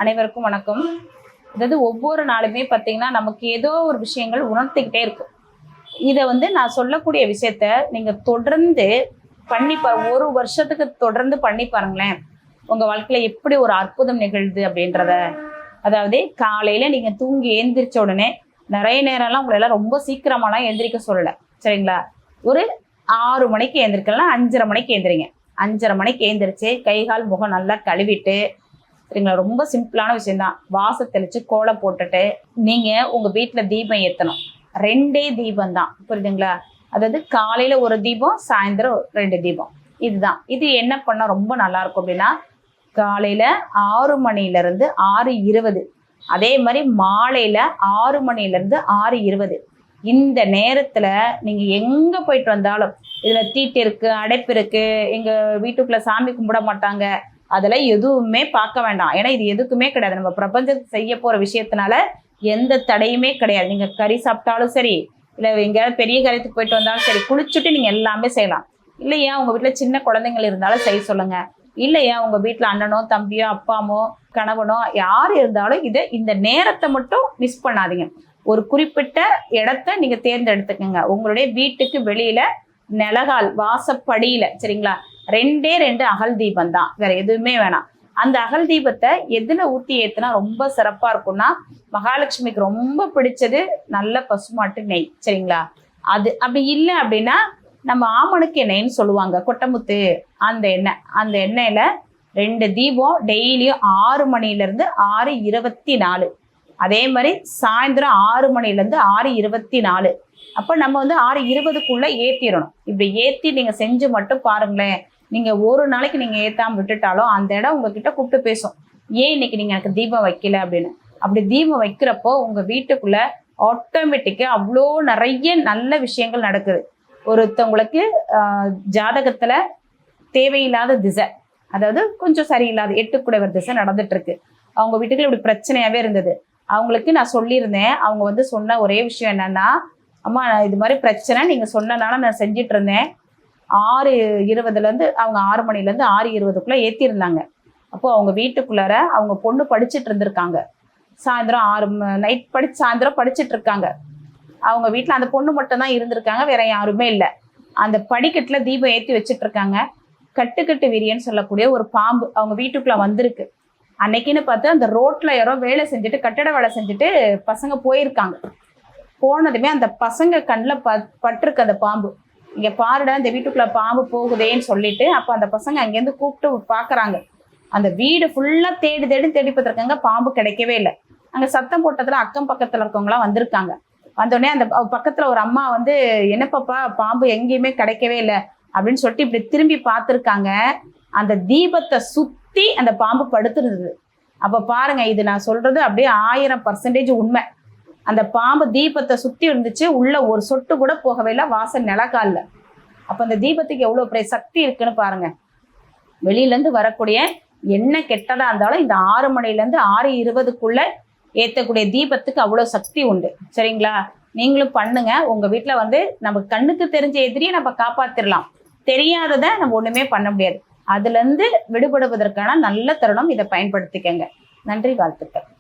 அனைவருக்கும் வணக்கம். அதாவது ஒவ்வொரு நாளுமே பார்த்தீங்கன்னா நமக்கு ஏதோ ஒரு விஷயங்கள் உணர்த்திக்கிட்டே இருக்கும். இதை நான் சொல்லக்கூடிய விஷயத்த நீங்கள் தொடர்ந்து ஒரு வருஷத்துக்கு தொடர்ந்து பண்ணி பாருங்களேன். உங்கள் வாழ்க்கையில் எப்படி ஒரு அற்புதம் நிகழ்து அப்படின்றத. அதாவது காலையில் நீங்கள் தூங்கி எழுந்திரிச்ச உடனே நிறைய நேரம்லாம் உங்களெல்லாம் ரொம்ப சீக்கிரமாலாம் எந்திரிக்க சொல்லலை, சரிங்களா? ஒரு 6 மணிக்கு எழுந்திரிக்கலாம், 5:30 மணிக்கு எழுந்திரிங்க. 5:30 மணிக்கு எழுந்திரிச்சு கை கால் முகம் நல்லா கழுவிட்டு, சரிங்களா? ரொம்ப சிம்பிளான விஷயம்தான். வாசல் தெளித்து கோலம் போட்டுட்டு நீங்கள் உங்கள் வீட்டில் தீபம் ஏற்றணும். 2 தீபம் தான், புரியுதுங்களா? அதாவது காலையில் ஒரு தீபம், சாயந்தரம் 2 தீபம். இதுதான். இது என்ன பண்ணால் ரொம்ப நல்லாயிருக்கும் அப்படின்னா, காலையில் 6 மணிலேருந்து 6:20, அதே மாதிரி மாலையில் 6 மணிலேருந்து 6:20. இந்த நேரத்தில் நீங்கள் எங்கே போயிட்டு வந்தாலும், இதில் தீட்டு இருக்குது, அடைப்பு இருக்குது, எங்கள் வீட்டுக்குள்ளே சாமி கும்பிட மாட்டாங்க, அதெல்லாம் எதுவுமே பார்க்க வேண்டாம். ஏன்னா இது எதுக்குமே கிடையாது. நம்ம பிரபஞ்சத்துக்கு செய்ய போகிற விஷயத்தினால எந்த தடையுமே கிடையாது. நீங்கள் கறி சாப்பிட்டாலும் சரி, இல்லை எங்கேயாவது பெரிய காரியத்துக்கு போயிட்டு வந்தாலும் சரி, குளிச்சுட்டு நீங்கள் எல்லாமே செய்யலாம். இல்லையா உங்கள் வீட்டில் சின்ன குழந்தைங்கள் இருந்தாலும் செய்ய சொல்லுங்கள். இல்லையா உங்கள் வீட்டில் அண்ணனோ தம்பியோ அப்பாமோ கணவனோ யார் இருந்தாலும் இந்த நேரத்தை மட்டும் மிஸ் பண்ணாதீங்க. ஒரு குறிப்பிட்ட இடத்த நீங்கள் தேர்ந்தெடுத்துக்கோங்க. உங்களுடைய வீட்டுக்கு வெளியில் நிலகால் வாசப்படியில், சரிங்களா? 2 அகல் தீபம் தான், வேற எதுவுமே வேணாம். அந்த அகல் தீபத்தை எதில் ஊற்றி ஏற்றினா ரொம்ப சிறப்பாக இருக்கும்னா, மகாலட்சுமிக்கு ரொம்ப பிடிச்சது நல்ல பசுமாட்டு நெய், சரிங்களா? அது அப்படி இல்லை அப்படின்னா நம்ம ஆமணுக்கு எண்ணெய்ன்னு சொல்லுவாங்க, கொட்டமுத்து, அந்த எண்ணெய். அந்த எண்ணெயில் 2 தீபம் டெய்லியும் 6 மணிலேருந்து 6:24, அதே மாதிரி சாயந்தரம் 6 மணிலேருந்து 6:24. அப்போ நம்ம 6:20க்குள்ளே ஏற்றிடணும். இப்படி ஏற்றி நீங்கள் செஞ்சு மட்டும் பாருங்களேன். நீங்கள் ஒரு நாளைக்கு நீங்கள் ஏற்றாமல் விட்டுட்டாலும் அந்த இடம் உங்ககிட்ட கூப்பிட்டு பேசும், ஏன் இன்னைக்கு நீங்கள் எனக்கு தீபம் வைக்கல அப்படின்னு. அப்படி தீபம் வைக்கிறப்போ உங்கள் வீட்டுக்குள்ளே ஆட்டோமேட்டிக்காக அவ்வளோ நிறைய நல்ல விஷயங்கள் நடக்குது. ஒருத்தவங்களுக்கு ஜாதகத்தில் தேவையில்லாத திசை, அதாவது கொஞ்சம் சரியில்லாத 8 குடைவர் திசை நடந்துட்டு இருக்கு. அவங்க வீட்டுக்குள்ள இப்படி பிரச்சனையாகவே இருந்தது. அவங்களுக்கு நான் சொல்லியிருந்தேன். அவங்க சொன்ன ஒரே விஷயம் என்னன்னா, அம்மா இது மாதிரி பிரச்சனை நீங்கள் சொன்னனால நான் செஞ்சிட்டு இருந்தேன். 6:20 அவங்க 6 மணிலேருந்து 6:20க்குள்ளே ஏற்றிருந்தாங்க. அப்போது அவங்க வீட்டுக்குள்ளார அவங்க பொண்ணு படிச்சுட்டு இருந்திருக்காங்க. சாயந்தரம் 6 நைட் சாயந்தரம் படிச்சுட்டு இருக்காங்க. அவங்க வீட்டில் அந்த பொண்ணு மட்டும்தான் இருந்திருக்காங்க, வேற யாருமே இல்லை. அந்த படிக்கட்டில் தீபம் ஏற்றி வச்சுட்டு இருக்காங்க. கட்டுக்கட்டு விரியன்னு சொல்லக்கூடிய ஒரு பாம்பு அவங்க வீட்டுக்குள்ளே வந்திருக்கு. அன்னைக்குன்னு பார்த்து அந்த ரோட்டில் யாரோ வேலை செஞ்சுட்டு, கட்டட வேலை செஞ்சுட்டு பசங்க போயிருக்காங்க. போனதுமே அந்த பசங்க கண்ணில் பட்டிருக்கு அந்த பாம்பு. இங்கே பாருடா இந்த வீட்டுக்குள்ளே பாம்பு போகுதேன்னு சொல்லிட்டு, அப்போ அந்த பசங்க அங்கேருந்து கூப்பிட்டு பார்க்குறாங்க. அந்த வீடு ஃபுல்லாக தேடி பார்த்துருக்காங்க, பாம்பு கிடைக்கவே இல்லை. அங்கே சத்தம் போட்டதில் அக்கம் பக்கத்தில் இருக்கவங்களாம் வந்திருக்காங்க. வந்தோடனே அந்த பக்கத்தில் ஒரு அம்மா என்னப்பாப்பா பாம்பு எங்கேயுமே கிடைக்கவே இல்லை அப்படின்னு சொல்லிட்டு இப்படி திரும்பி பார்த்துருக்காங்க. அந்த தீபத்தை சுற்றி அந்த பாம்பு படுத்துருந்தது. அப்போ பாருங்க, இது நான் சொல்றது அப்படியே 1000% உண்மை. அந்த பாம்பு தீபத்தை சுற்றி இருந்துச்சு, உள்ள ஒரு சொட்டு கூட போகவே இல்லை, வாசல் நிலக்கால. அப்போ அந்த தீபத்துக்கு எவ்வளோ பெரிய சக்தி இருக்குன்னு பாருங்க. வெளியிலேருந்து வரக்கூடிய என்ன கெட்டதாக இருந்தாலும் இந்த 6 மணிலேருந்து 6:20க்குள்ள ஏற்றக்கூடிய தீபத்துக்கு அவ்வளோ சக்தி உண்டு, சரிங்களா? நீங்களும் பண்ணுங்க. உங்கள் வீட்டில் நம்ம கண்ணுக்கு தெரிஞ்ச எதிரியை நம்ம காப்பாற்றிடலாம், தெரியாததை நம்ம ஒன்றுமே பண்ண முடியாது. அதுலேருந்து விடுபடுவதற்கான நல்ல தருணம். இதை பயன்படுத்திக்கங்க. நன்றி, வாழ்த்துக்கள்.